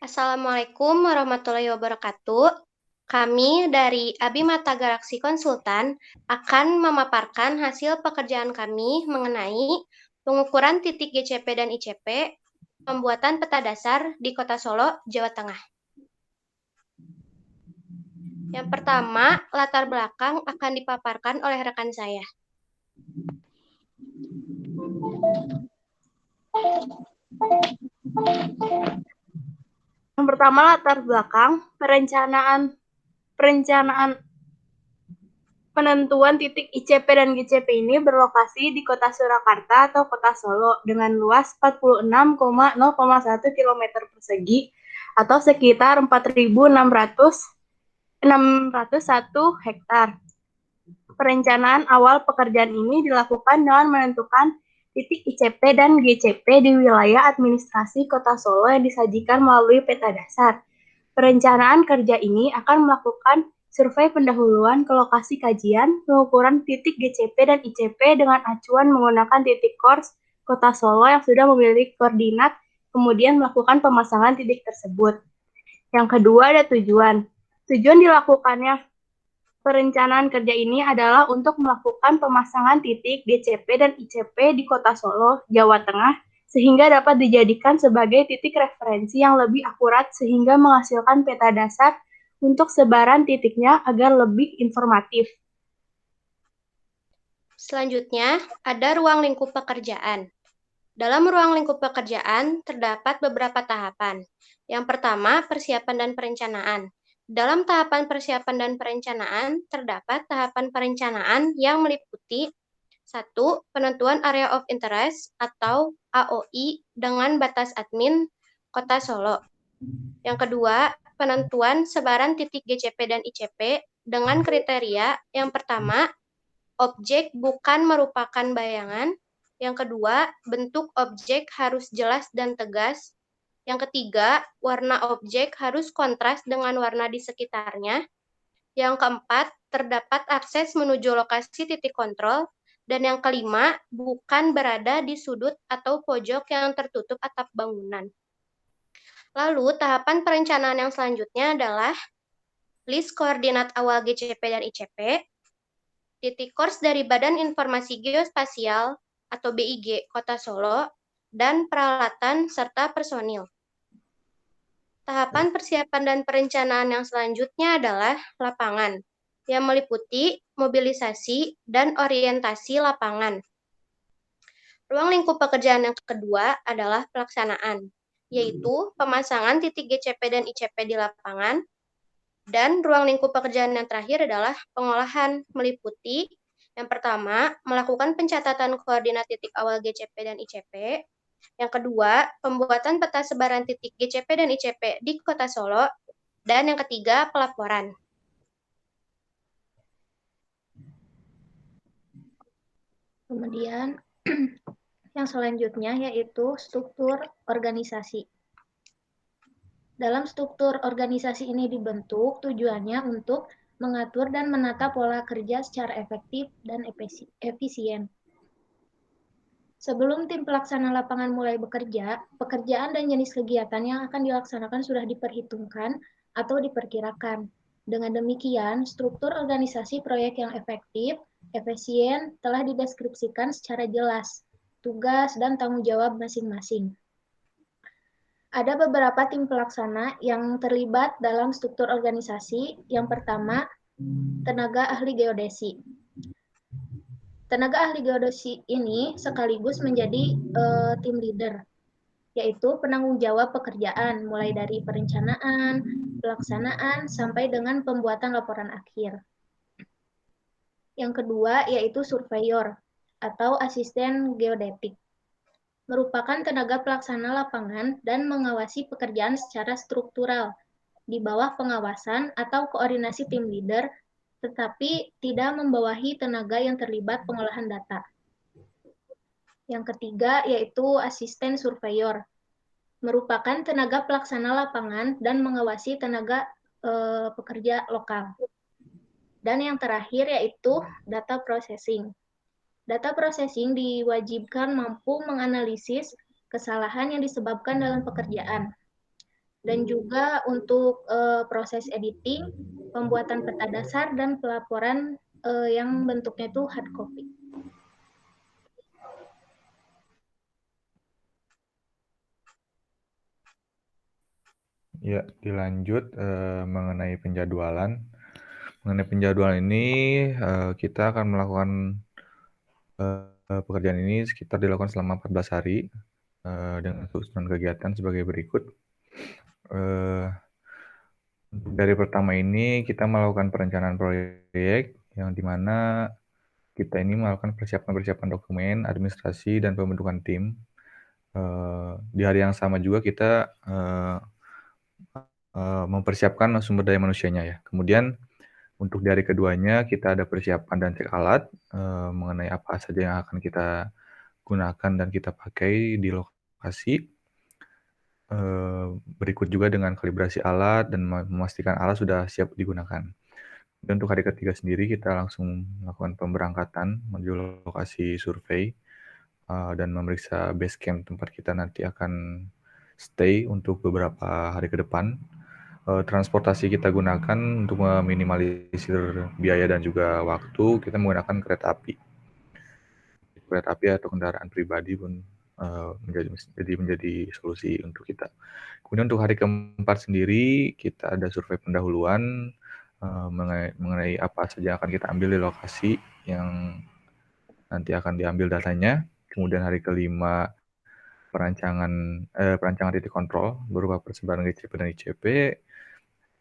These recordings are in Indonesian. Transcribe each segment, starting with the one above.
Assalamualaikum warahmatullahi wabarakatuh. Kami dari Abimata Galaxy Konsultan akan memaparkan hasil pekerjaan kami mengenai pengukuran titik GCP dan ICP, pembuatan peta dasar di Kota Solo, Jawa Tengah. Yang pertama, latar belakang akan dipaparkan oleh rekan saya. Yang pertama, latar belakang perencanaan penentuan titik ICP dan GCP ini berlokasi di Kota Surakarta atau Kota Solo dengan luas 46,0,1 km persegi atau sekitar 4.601 hektar. Perencanaan awal pekerjaan ini dilakukan dengan menentukan titik ICP dan GCP di wilayah administrasi Kota Solo yang disajikan melalui peta dasar. Perencanaan kerja ini akan melakukan survei pendahuluan ke lokasi kajian, pengukuran titik GCP dan ICP dengan acuan menggunakan titik course Kota Solo yang sudah memiliki koordinat, kemudian melakukan pemasangan titik tersebut. Yang kedua ada tujuan. Tujuan dilakukannya perencanaan kerja ini adalah untuk melakukan pemasangan titik GCP dan ICP di Kota Solo, Jawa Tengah, sehingga dapat dijadikan sebagai titik referensi yang lebih akurat sehingga menghasilkan peta dasar untuk sebaran titiknya agar lebih informatif. Selanjutnya, ada ruang lingkup pekerjaan. Dalam ruang lingkup pekerjaan terdapat beberapa tahapan. Yang pertama, persiapan dan perencanaan. Dalam tahapan persiapan dan perencanaan, terdapat tahapan perencanaan yang meliputi 1. Penentuan Area of Interest atau AOI dengan batas admin Kota Solo. Yang kedua, penentuan sebaran titik GCP dan ICP dengan kriteria yang pertama, objek bukan merupakan bayangan. Yang kedua, bentuk objek harus jelas dan tegas. Yang ketiga, warna objek harus kontras dengan warna di sekitarnya. Yang keempat, terdapat akses menuju lokasi titik kontrol. Dan yang kelima, bukan berada di sudut atau pojok yang tertutup atap bangunan. Lalu, tahapan perencanaan yang selanjutnya adalah list koordinat awal GCP dan ICP, titik course dari Badan Informasi Geospasial atau BIG Kota Solo, dan peralatan serta personil. Tahapan persiapan dan perencanaan yang selanjutnya adalah lapangan, yang meliputi mobilisasi dan orientasi lapangan. Ruang lingkup pekerjaan yang kedua adalah pelaksanaan, yaitu pemasangan titik GCP dan ICP di lapangan, dan ruang lingkup pekerjaan yang terakhir adalah pengolahan, meliputi yang pertama, melakukan pencatatan koordinat titik awal GCP dan ICP. Yang kedua, pembuatan peta sebaran titik GCP dan ICP di Kota Solo. Dan yang ketiga, pelaporan. Kemudian yang selanjutnya yaitu struktur organisasi. Dalam struktur organisasi ini dibentuk tujuannya untuk mengatur dan menata pola kerja secara efektif dan efisien. Sebelum tim pelaksana lapangan mulai bekerja, pekerjaan dan jenis kegiatan yang akan dilaksanakan sudah diperhitungkan atau diperkirakan. Dengan demikian, struktur organisasi proyek yang efektif, efisien telah dideskripsikan secara jelas, tugas dan tanggung jawab masing-masing. Ada beberapa tim pelaksana yang terlibat dalam struktur organisasi. Yang pertama, tenaga ahli geodesi. Tenaga ahli geodesi ini sekaligus menjadi tim leader, yaitu penanggung jawab pekerjaan, mulai dari perencanaan, pelaksanaan, sampai dengan pembuatan laporan akhir. Yang kedua, yaitu surveyor atau asisten geodetik. Merupakan tenaga pelaksana lapangan dan mengawasi pekerjaan secara struktural, di bawah pengawasan atau koordinasi tim leader, tetapi tidak membawahi tenaga yang terlibat pengolahan data. Yang ketiga yaitu asisten surveyor, merupakan tenaga pelaksana lapangan dan mengawasi tenaga pekerja lokal. Dan yang terakhir yaitu data processing. Data processing diwajibkan mampu menganalisis kesalahan yang disebabkan dalam pekerjaan. dan juga untuk proses editing, pembuatan peta dasar, dan pelaporan yang bentuknya itu hard copy. Ya, dilanjut mengenai penjadwalan. Mengenai penjadwalan ini, kita akan melakukan pekerjaan ini sekitar dilakukan selama 14 hari dengan susunan kegiatan sebagai berikut. Dari pertama ini kita melakukan perencanaan proyek yang dimana kita ini melakukan persiapan dokumen, administrasi, dan pembentukan tim. Di hari yang sama juga kita mempersiapkan sumber daya manusianya ya. Kemudian untuk di hari keduanya kita ada persiapan dan cek alat mengenai apa saja yang akan kita gunakan dan kita pakai di lokasi. Berikut juga dengan kalibrasi alat dan memastikan alat sudah siap digunakan. Dan untuk hari ketiga sendiri kita langsung melakukan pemberangkatan menuju lokasi survei dan memeriksa base camp tempat kita nanti akan stay untuk beberapa hari ke depan. Transportasi kita gunakan untuk meminimalisir biaya dan juga waktu, kita menggunakan kereta api. Kereta api atau kendaraan pribadi pun menjadi solusi untuk kita. Kemudian untuk hari keempat sendiri, kita ada survei pendahuluan mengenai apa saja akan kita ambil di lokasi yang nanti akan diambil datanya. Kemudian hari kelima, perancangan titik kontrol berupa persebaran GCP dan ICP.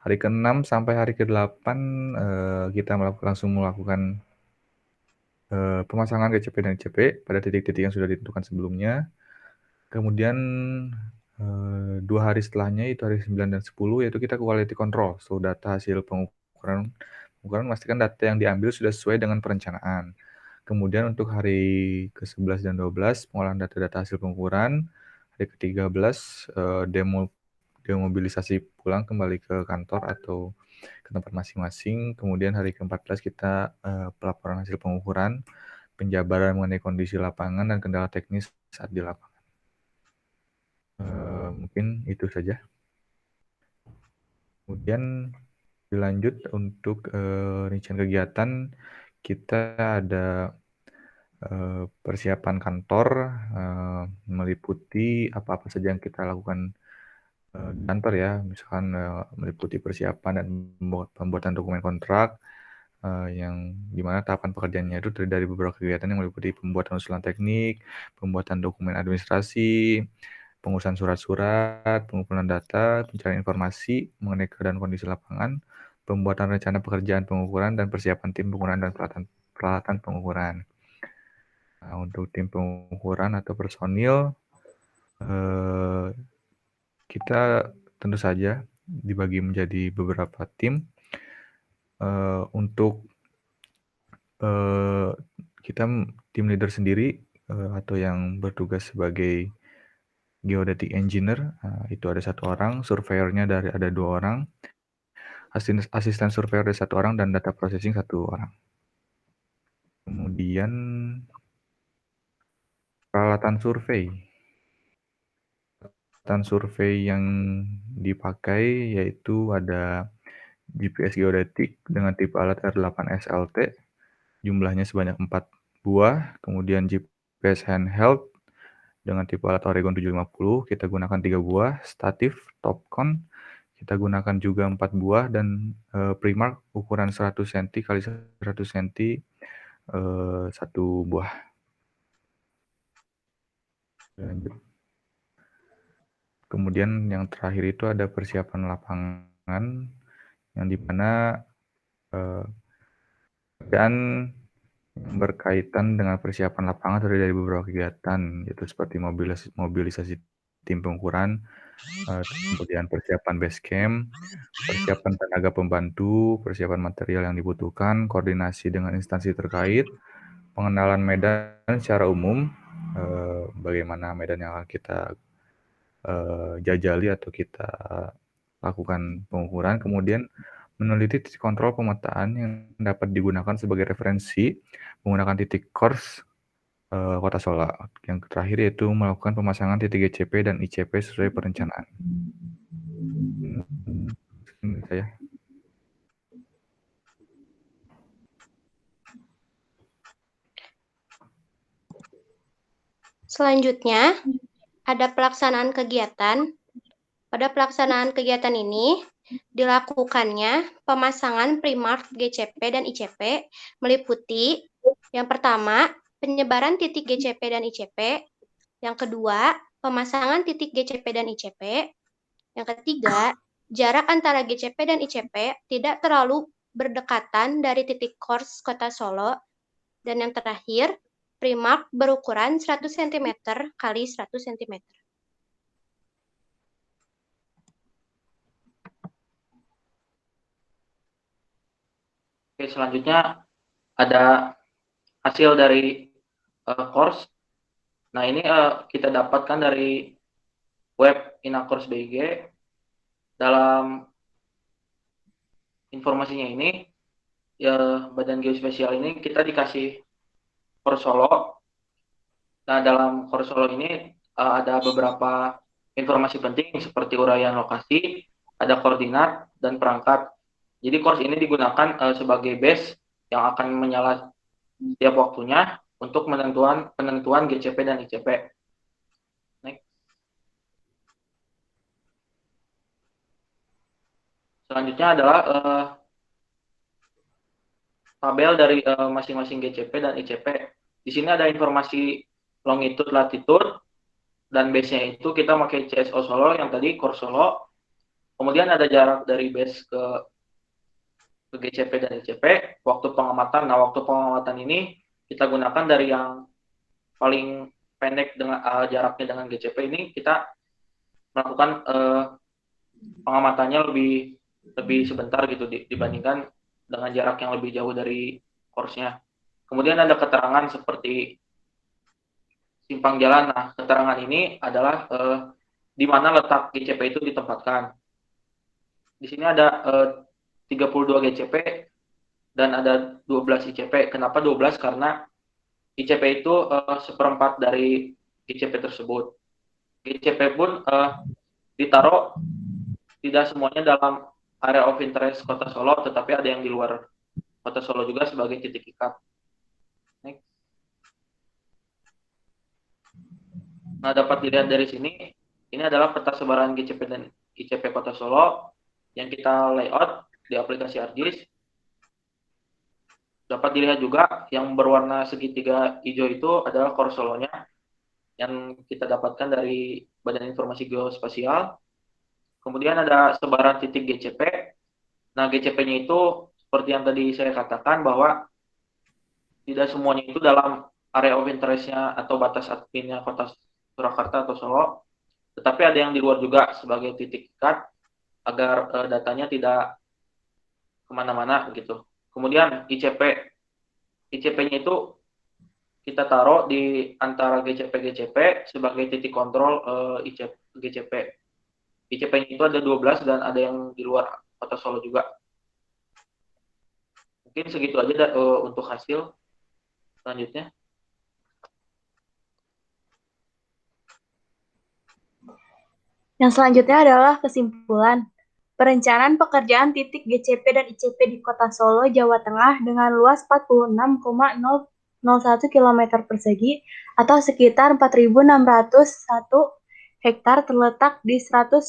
Hari ke-6 sampai hari ke-8 kita langsung melakukan pemasangan GCP dan ICP pada titik-titik yang sudah ditentukan sebelumnya. Kemudian 2 hari setelahnya, itu hari 9 dan 10, yaitu kita quality control. Seluruh data hasil pengukuran memastikan data yang diambil sudah sesuai dengan perencanaan. Kemudian untuk hari ke-11 dan 12, pengolahan data-data hasil pengukuran. Hari ke-13, demobilisasi pulang kembali ke kantor atau ke tempat masing-masing. Kemudian hari ke-14 kita pelaporan hasil pengukuran, penjabaran mengenai kondisi lapangan dan kendala teknis saat di lapangan. Mungkin itu saja. Kemudian dilanjut untuk rincian kegiatan, kita ada persiapan kantor meliputi apa-apa saja yang kita lakukan di kantor ya, misalkan meliputi persiapan dan pembuatan dokumen kontrak yang dimana tahapan pekerjaannya itu terdiri dari beberapa kegiatan yang meliputi pembuatan usulan teknik, pembuatan dokumen administrasi, pengurusan surat-surat, pengumpulan data, pencarian informasi mengenai keadaan kondisi lapangan, pembuatan rencana pekerjaan pengukuran, dan persiapan tim pengukuran dan peralatan pengukuran. Nah, untuk tim pengukuran atau personil, kita tentu saja dibagi menjadi beberapa tim. Untuk kita tim leader sendiri atau yang bertugas sebagai geodetic engineer itu ada 1 orang, surveyornya ada 2 orang, asisten surveyor ada 1 orang, dan data processing 1 orang. Kemudian peralatan survei. Peralatan survei yang dipakai yaitu ada GPS geodetik dengan tipe alat R8 SLT, jumlahnya sebanyak 4 buah, kemudian GPS handheld dengan tipe alat Oregon 750, kita gunakan 3 buah, statif Topcon, kita gunakan juga 4 buah, dan Primark ukuran 100 cm x 100 cm 1 buah. Lanjut. Kemudian yang terakhir itu ada persiapan lapangan, yang dimana dan berkaitan dengan persiapan lapangan terdiri dari beberapa kegiatan, yaitu seperti mobilisasi tim pengukuran, kemudian persiapan base camp, persiapan tenaga pembantu, persiapan material yang dibutuhkan, koordinasi dengan instansi terkait, pengenalan medan secara umum, bagaimana medan yang akan kita jajali atau kita lakukan pengukuran, kemudian meneliti titik kontrol pemetaan yang dapat digunakan sebagai referensi menggunakan titik course Kota Solo. Yang terakhir yaitu melakukan pemasangan titik GCP dan ICP sesuai perencanaan. saya. Selanjutnya, ada pelaksanaan kegiatan. Pada pelaksanaan kegiatan ini, dilakukannya pemasangan Primark GCP dan ICP meliputi yang pertama, penyebaran titik GCP dan ICP, yang kedua, pemasangan titik GCP dan ICP, yang ketiga, jarak antara GCP dan ICP tidak terlalu berdekatan dari titik kors Kota Solo, dan yang terakhir, Primark berukuran 100 cm kali 100 cm. Oke, selanjutnya ada hasil dari course. Nah, ini kita dapatkan dari web Inakurs BIG. Dalam informasinya ini, ya, Badan Geospasial ini kita dikasih Kors Solo. Nah, dalam Kors Solo ini ada beberapa informasi penting seperti uraian lokasi, ada koordinat, dan perangkat. Jadi course ini digunakan sebagai base yang akan menyala setiap waktunya untuk penentuan GCP dan ICP. Next. Selanjutnya adalah tabel dari masing-masing GCP dan ICP. Di sini ada informasi longitude, latitude, dan base-nya itu kita pakai CSO Solo yang tadi Kors Solo. Kemudian ada jarak dari base ke GCP dan ICP, waktu pengamatan. Nah, waktu pengamatan ini kita gunakan dari yang paling pendek dengan jaraknya dengan GCP ini, kita melakukan pengamatannya lebih sebentar gitu dibandingkan dengan jarak yang lebih jauh dari course-nya. Kemudian ada keterangan seperti simpang jalan. Nah, keterangan ini adalah di mana letak GCP itu ditempatkan. Di sini ada 32 GCP dan ada 12 ICP. Kenapa 12? Karena ICP itu seperempat dari GCP tersebut. GCP pun ditaruh tidak semuanya dalam area of interest Kota Solo, tetapi ada yang di luar Kota Solo juga sebagai titik ikat. Next. Nah, dapat dilihat dari sini, ini adalah peta sebaran GCP dan ICP Kota Solo yang kita layout di aplikasi ArcGIS. Dapat dilihat juga yang berwarna segitiga hijau itu adalah Kors Solonya yang kita dapatkan dari Badan Informasi Geospasial. Kemudian ada sebaran titik GCP. Nah, GCP-nya itu seperti yang tadi saya katakan bahwa tidak semuanya itu dalam area of interest-nya atau batas adminnya Kota Surakarta atau Solo, tetapi ada yang di luar juga sebagai titik ikat agar datanya tidak kemana-mana gitu. Kemudian ICP-nya itu kita taruh di antara GCP sebagai titik kontrol GCP. ICP-nya itu ada 12 dan ada yang di luar Kota Solo juga. Mungkin segitu aja untuk hasil. Selanjutnya. Yang selanjutnya adalah kesimpulan. Perencanaan pekerjaan titik GCP dan ICP di Kota Solo, Jawa Tengah dengan luas 46,001 km persegi atau sekitar 4.601 hektar terletak di 110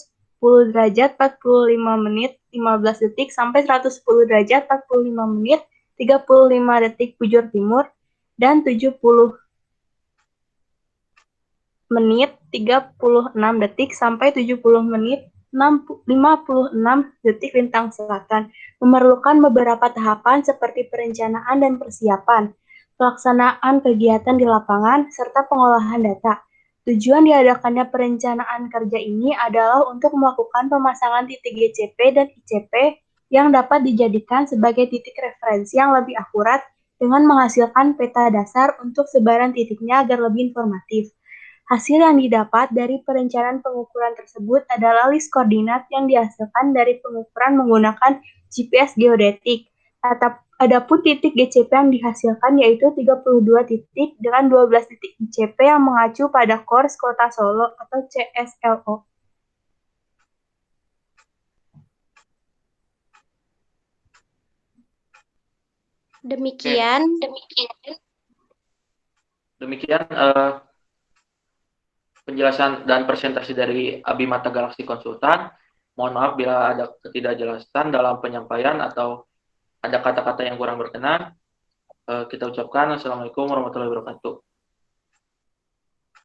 derajat 45 menit 15 detik sampai 110 derajat 45 menit 35 detik bujur timur dan 70 menit 36 detik sampai 70 menit 56 detik lintang selatan, memerlukan beberapa tahapan seperti perencanaan dan persiapan, pelaksanaan kegiatan di lapangan, serta pengolahan data. Tujuan diadakannya perencanaan kerja ini adalah untuk melakukan pemasangan titik GCP dan ICP yang dapat dijadikan sebagai titik referensi yang lebih akurat dengan menghasilkan peta dasar untuk sebaran titiknya agar lebih informatif. Hasil yang didapat dari perencanaan pengukuran tersebut adalah list koordinat yang dihasilkan dari pengukuran menggunakan GPS geodetik. Adapun titik GCP yang dihasilkan yaitu 32 titik dengan 12 titik ICP yang mengacu pada Kors Kota Solo atau CSLO. Demikian penjelasan dan presentasi dari Abimata Galaxy Konsultan. Mohon maaf bila ada ketidakjelasan dalam penyampaian atau ada kata-kata yang kurang berkenan. Kita ucapkan Assalamualaikum warahmatullahi wabarakatuh.